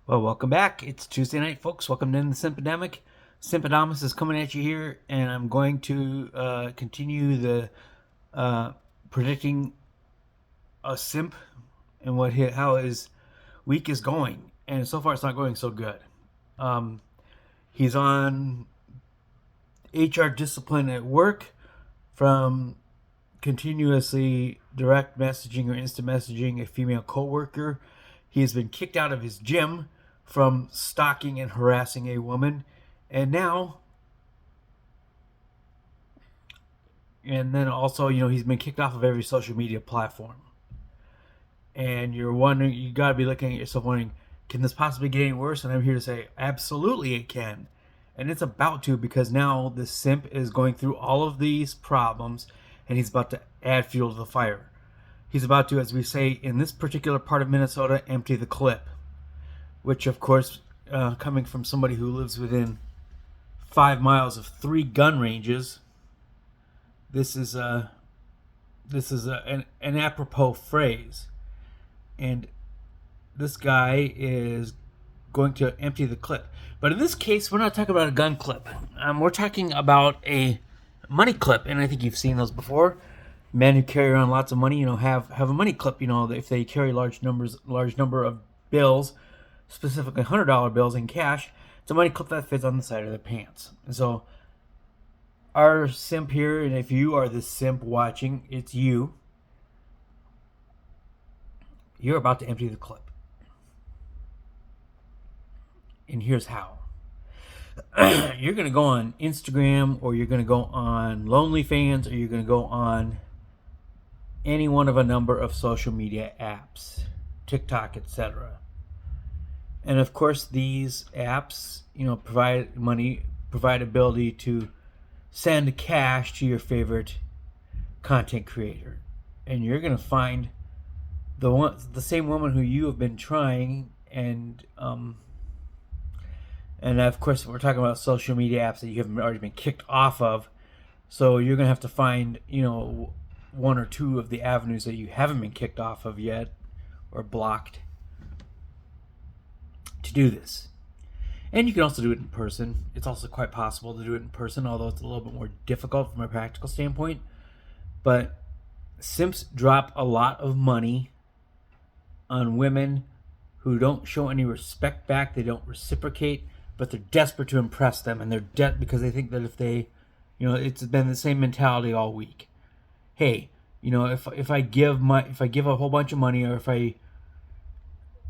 Well, welcome back. It's Tuesday night, folks. Welcome to the Simpademic. Simpodamus is coming at you here, and I'm going to continue the predicting a simp and how his week is going. And so far, it's not going so good. Um, he's on HR discipline at work from continuously direct messaging or instant messaging a female coworker. He has been kicked out of his gym from stalking and harassing a woman, and now, and then also, he's been kicked off of every social media platform. And you're wondering, you got to be looking at yourself, wondering, can this possibly get any worse? And I'm here to say, absolutely, it can. And it's about to, because now this simp is going through all of these problems, and he's about to add fuel to the fire. He's about to, as we say in this particular part of Minnesota, empty the clip. Which, of course, coming from somebody who lives within 5 miles of 3 gun ranges, this is an apropos phrase. And this guy is going to empty the clip. But in this case, we're not talking about a gun clip. We're talking about a money clip, and I think you've seen those before. Men who carry around lots of money, have a money clip. If they carry large number of bills, specifically $100 bills in cash, it's a money clip that fits on the side of their pants. And so, our simp here, and if you are the simp watching, it's you. You're about to empty the clip. And here's how. You're going to go on Instagram, or you're going to go on LonelyFans, or you're going to go on any one of a number of social media apps, TikTok, etc. And of course, these apps, provide ability to send cash to your favorite content creator. And you're going to find the same woman who you have been trying, and of course, we're talking about social media apps that you have already been kicked off of. So you're going to have to find, one or two of the avenues that you haven't been kicked off of yet or blocked to do this. And you can also do it in person. It's also quite possible to do it in person, although it's a little bit more difficult from a practical standpoint. But simps drop a lot of money on women who don't show any respect back. They don't reciprocate, but they're desperate to impress them, and they're because they think that if they, it's been the same mentality all week. Hey, if I give a whole bunch of money, or if I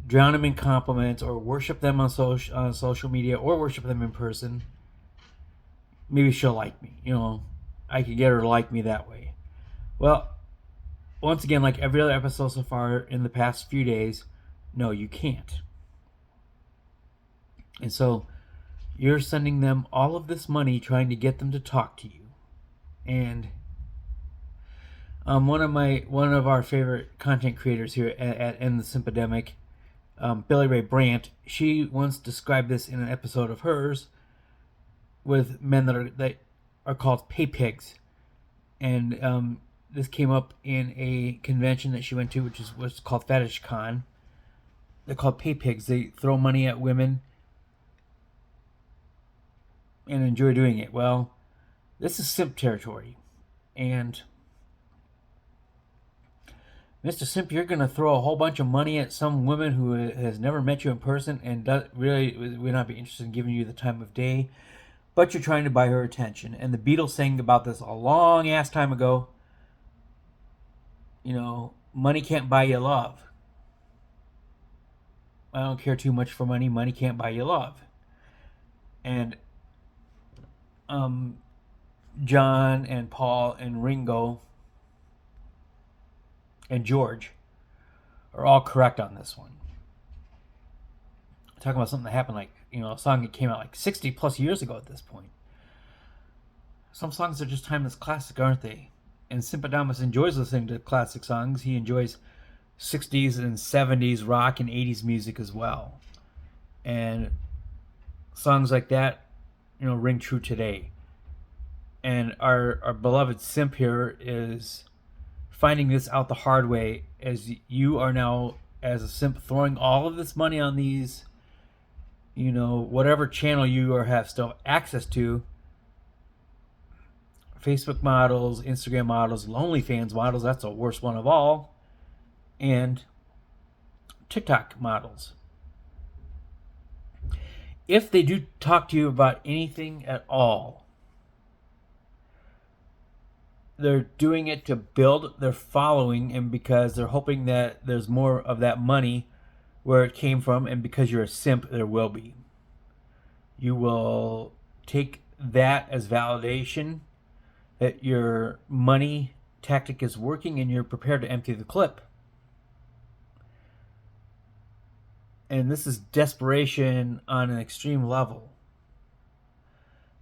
drown them in compliments, or worship them on social media, or worship them in person, maybe she'll like me. I could get her to like me that way. Well, once again, like every other episode so far in the past few days, no, you can't. And so you're sending them all of this money, trying to get them to talk to you. And one of our favorite content creators here at In the Simpademic, Billy Ray Brandt, she once described this in an episode of hers with men that are called pay pigs. And this came up in a convention that she went to, which is what's called FetishCon. They're called pay pigs. They throw money at women and enjoy doing it. Well, this is simp territory. And Mr. Simp, you're going to throw a whole bunch of money at some woman who has never met you in person and really would not be interested in giving you the time of day, but you're trying to buy her attention. And the Beatles sang about this a long ass time ago. Money can't buy you love. I don't care too much for money. Money can't buy you love. And John and Paul and Ringo and George are all correct on this one. Talking about something that happened a song that came out 60 plus years ago at this point. Some songs are just timeless classic, aren't they? And Simpademic enjoys listening to classic songs. He enjoys 60s and 70s rock and 80s music as well. And songs like that, ring true today. And our beloved simp here is finding this out the hard way, as you are now, as a simp, throwing all of this money on these whatever channel you have still access to, Facebook models, Instagram models, OnlyFans models, that's the worst one of all, and TikTok models. If they do talk to you about anything at all, they're doing it to build their following, and because they're hoping that there's more of that money where it came from, and because you're a simp, there will be. You will take that as validation that your money tactic is working, and you're prepared to empty the clip. And this is desperation on an extreme level.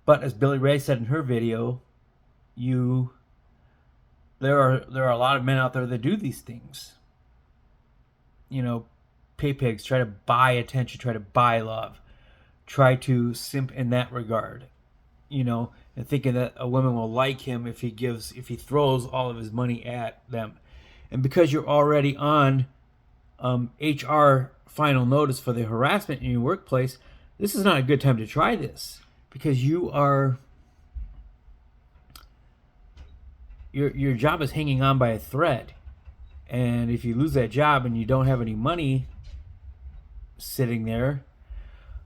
But as Billy Ray said in her video, there are a lot of men out there that do these things. Pay pigs, try to buy attention, try to buy love, try to simp in that regard. And thinking that a woman will like him if he throws all of his money at them. And because you're already on HR final notice for the harassment in your workplace, this is not a good time to try this, because your job is hanging on by a thread. And if you lose that job and you don't have any money sitting there,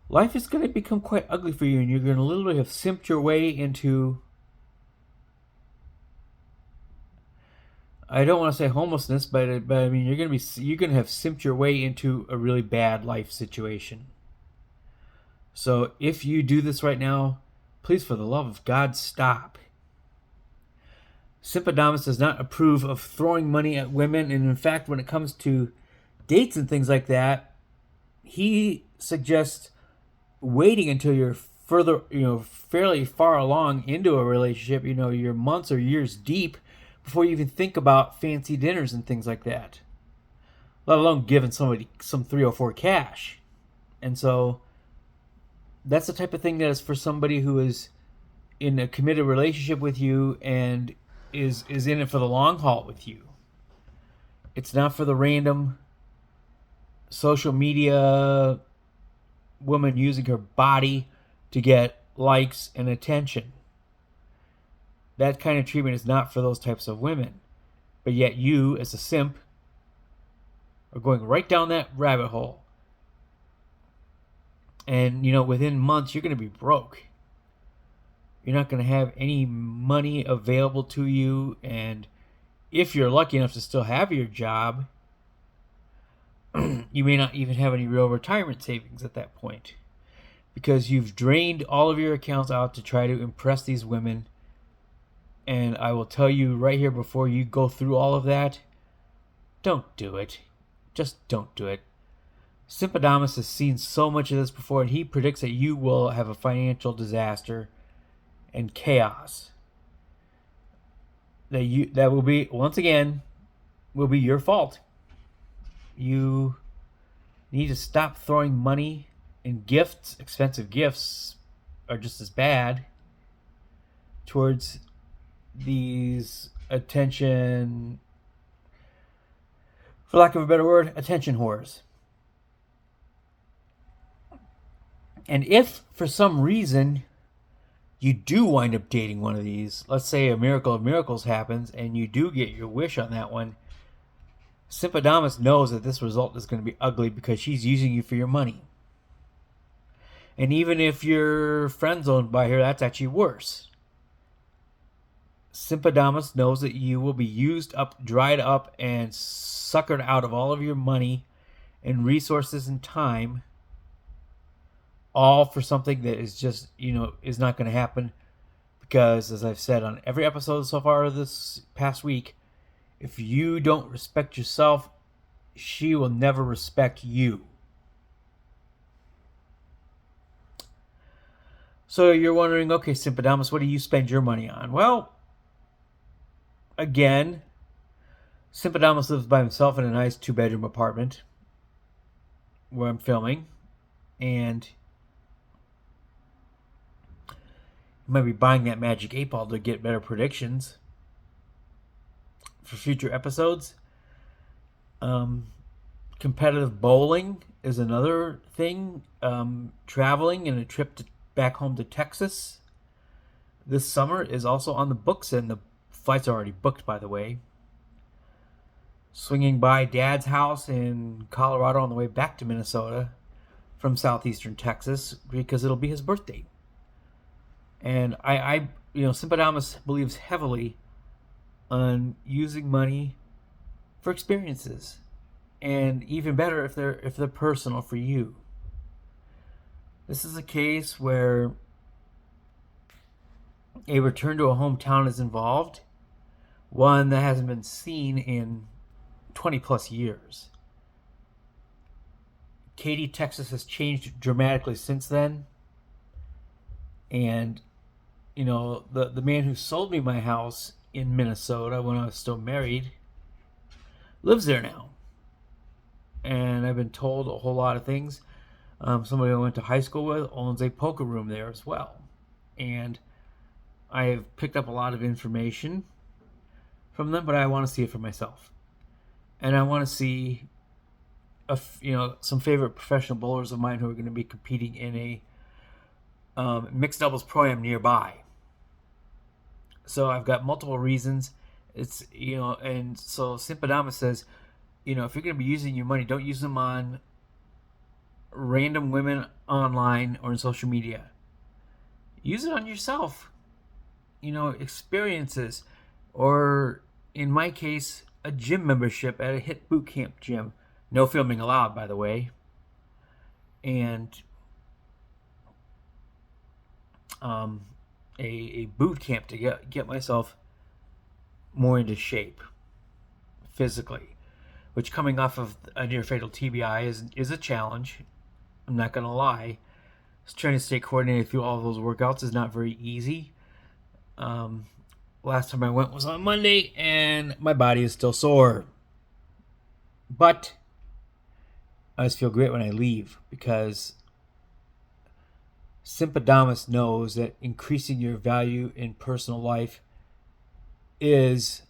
life is going to become quite ugly for you, and you're going to literally have simped your way into, I don't want to say homelessness, but I mean you're going to have simped your way into a really bad life situation. So if you do this right now, please, for the love of God, stop. Simpademic does not approve of throwing money at women, and in fact, when it comes to dates and things like that, he suggests waiting until you're further, fairly far along into a relationship, you're months or years deep, before you even think about fancy dinners and things like that, let alone giving somebody some 304 cash. And so that's the type of thing that is for somebody who is in a committed relationship with you and is in it for the long haul with you. It's not for the random social media woman using her body to get likes and attention. That kind of treatment is not for those types of women. But yet you, as a simp, are going right down that rabbit hole. And, within months, you're going to be broke. You're not going to have any money available to you. And if you're lucky enough to still have your job, you may not even have any real retirement savings at that point, because you've drained all of your accounts out to try to impress these women. And I will tell you right here, before you go through all of that, don't do it. Just don't do it. Simpademic has seen so much of this before, and he predicts that you will have a financial disaster and chaos. That will be, once again, will be your fault. You need to stop throwing money and gifts. Expensive gifts are just as bad towards these attention, for lack of a better word, attention whores. And if for some reason you do wind up dating one of these, let's say a miracle of miracles happens and you do get your wish on that one, Simpademic knows that this result is going to be ugly, because she's using you for your money. And even if you're friend zoned by her, that's actually worse. Simpademic knows that you will be used up, dried up, and suckered out of all of your money and resources and time, all for something that is just, is not going to happen. Because, as I've said on every episode so far this past week, if you don't respect yourself, she will never respect you. So you're wondering, okay, Simpademic, what do you spend your money on? Well, again, Simpademic lives by himself in a nice 2-bedroom apartment where I'm filming, and you might be buying that magic 8-ball to get better predictions for future episodes. Competitive bowling is another thing. Traveling and a trip back home to Texas this summer is also on the books, and the flights are already booked, by the way. Swinging by Dad's house in Colorado on the way back to Minnesota from southeastern Texas because it'll be his birthday. And Simpademic believes heavily on using money for experiences, and even better if they're personal for you. This is a case where a return to a hometown is involved, one that hasn't been seen in 20 plus years. Katy, Texas has changed dramatically since then. And, the man who sold me my house in Minnesota when I was still married lives there now. And I've been told a whole lot of things. Somebody I went to high school with owns a poker room there as well. And I have picked up a lot of information from them, but I want to see it for myself. And I want to see some favorite professional bowlers of mine who are going to be competing in a mixed doubles pro-am nearby. So I've got multiple reasons. It's and so Simpademic says, if you're going to be using your money, don't use them on random women online or in social media. Use it on yourself. Experiences, or in my case, a gym membership at a HIT boot camp gym. No filming allowed, by the way. And a boot camp to get myself more into shape physically, which, coming off of a near fatal TBI, is a challenge. I'm not gonna lie. Trying to stay coordinated through all of those workouts is not very easy. Last time I went was on Monday, and my body is still sore. But I just feel great when I leave, because Simpademic knows that increasing your value in personal life is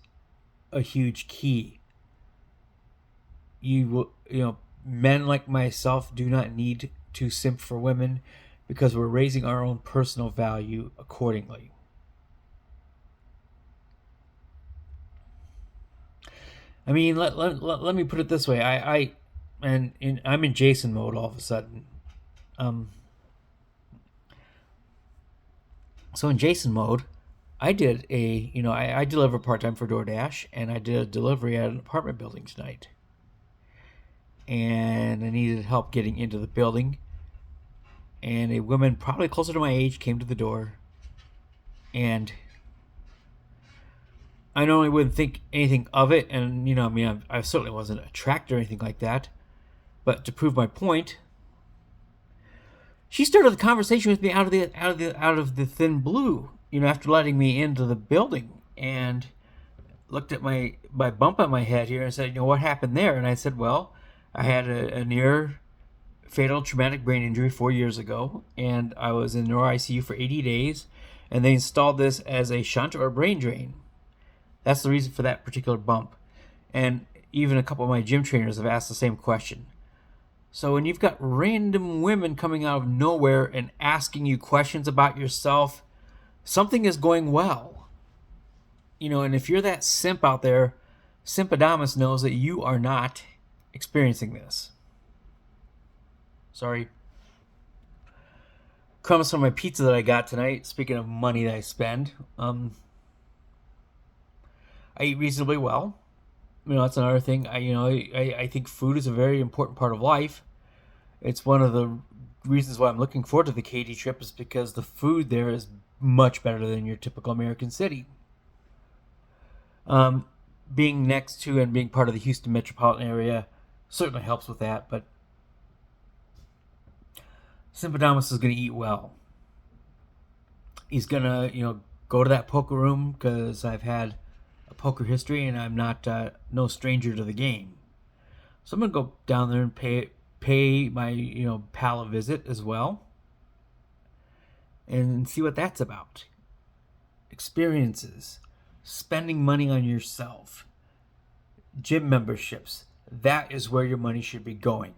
a huge key. Men like myself do not need to simp for women, because we're raising our own personal value accordingly. I mean, let me put it this way. I'm in Jason mode all of a sudden. So in Jason mode, I did I deliver part-time for DoorDash, and I did a delivery at an apartment building tonight. And I needed help getting into the building. And a woman probably closer to my age came to the door. And I normally wouldn't think anything of it. And, I certainly wasn't attracted or anything like that. But to prove my point, she started the conversation with me out of the thin blue, after letting me into the building, and looked at my bump on my head here and said, what happened there? And I said, well, I had a near fatal traumatic brain injury 4 years ago, and I was in neuro ICU for 80 days, and they installed this as a shunt or a brain drain. That's the reason for that particular bump. And even a couple of my gym trainers have asked the same question. So when you've got random women coming out of nowhere and asking you questions about yourself, something is going well. And if you're that simp out there, Simpademic knows that you are not experiencing this. Sorry. Crumbs from my pizza that I got tonight. Speaking of money that I spend, I eat reasonably well. That's another thing. I think food is a very important part of life. It's one of the reasons why I'm looking forward to the Katy trip, is because the food there is much better than your typical American city. Being next to and being part of the Houston metropolitan area certainly helps with that, but Simpademic is going to eat well. He's going to, go to that poker room, because I've had a poker history and I'm not no stranger to the game. So I'm going to go down there and pay my, pal a visit as well, and see what that's about. Experiences, spending money on yourself, gym memberships. That is where your money should be going.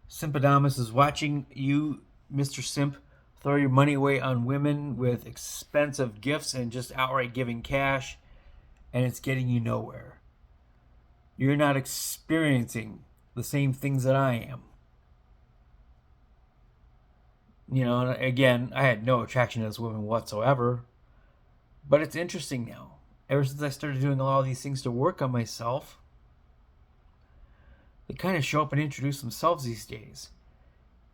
Simpademic is watching you, Mr. Simp, throw your money away on women with expensive gifts and just outright giving cash, and it's getting you nowhere. You're not experiencing the same things that I am. You know, again, I had no attraction to this woman whatsoever, but it's interesting now. Ever since I started doing all these things to work on myself, they kind of show up and introduce themselves these days.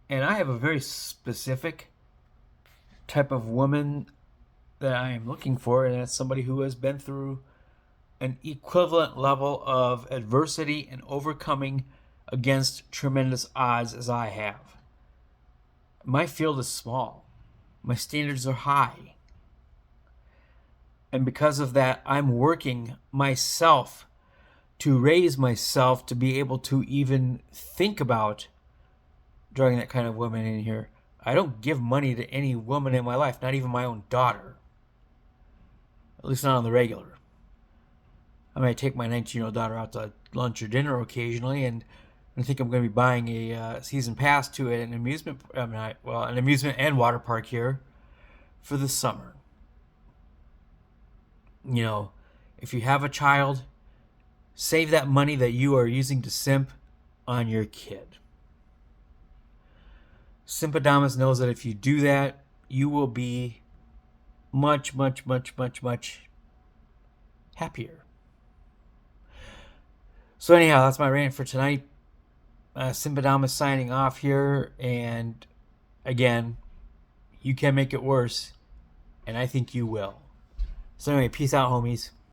And I have a very specific type of woman that I am looking for, and that's somebody who has been through an equivalent level of adversity and overcoming against tremendous odds as I have. My field is small. My standards are high. And because of that, I'm working myself to raise myself to be able to even think about drawing that kind of woman in here. I don't give money to any woman in my life, not even my own daughter. At least not on the regular. I might take my 19-year-old daughter out to lunch or dinner occasionally, and I think I'm going to be buying a season pass to an amusement and water park here for the summer. You know, if you have a child, save that money that you are using to simp on your kid. Simpademic knows that if you do that, you will be much, much, much, much, much happier. So anyhow, that's my rant for tonight. Simpademic signing off here, and again, you can make it worse, and I think you will. So anyway, peace out, homies.